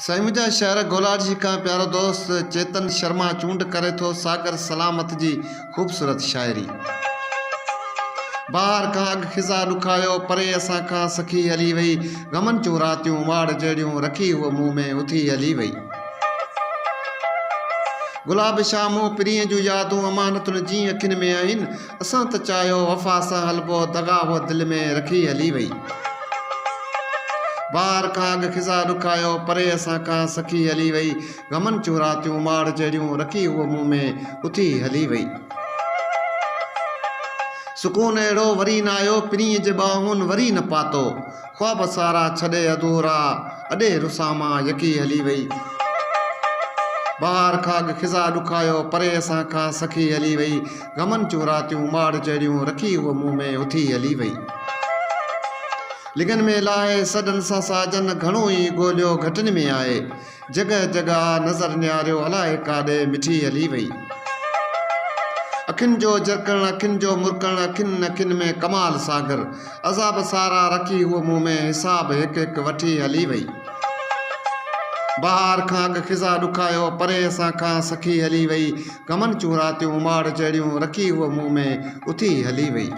साईं मुंहिंजा शहर गोलाजी का प्यारो दोस्त चेतन शर्मा चूंड करे थो सागर सलामत जी ख़ूबसूरत शायरी। बाहर खां अॻु खिज़ा ॾुखायो परे असां खां सखी हली वई, गमन जूं रातियूं वाड़ जहिड़ियूं रखी उहो मुंहुं में उथी हली वई। गुलाब शामूं पिरीअ जूं यादूं अमानतुनि जी अखियुनि में आहिनि, असां त चाहियो वफ़ा सां हलबो दगा उहो दिलि में रखी हली वई। बाहर खां अॻु खिज़ा ॾुखायो परे असां खां सखी हली वई, गमन जूं रातियूं माड़ जहिड़ियूं रखी उहो मुंहुं में उथी हली वई। सुकून अहिड़ो वरी न आयो पिरीअ जे ॿाहुनि वरी न पातो, ख़्वाब सारा छॾे अधूरा अॾे रुसां मां यकी हली वई। बाहर खां अॻु खिज़ा ॾुखायो परे असां खां सखी हली वई, गमन जूं रातियूं माड़ जहिड़ियूं रखी उहो मुंहुं में उथी हली वई। लिगन में लाहे सॾनि सां साजन घणो ई ॻोल्हियो घटनि में आहे, जॻह जॻह नज़र निहारियो अलाए काॾे मिठी हली वई। अखियुनि जो झरकण अखियुनि जो मुरकण अखियुनि में कमाल सागर, अज़ाब सारा रखी उहो मुंहुं में हिसाब हिकु हिकु वठी हली वई। बाहर खां अॻु खिज़ा ॾुखायो परे असां खां सखी हली वई, गमन जूं रातियूं माड़ जहिड़ियूं रखी उहो मुंहुं में उथी हली वई।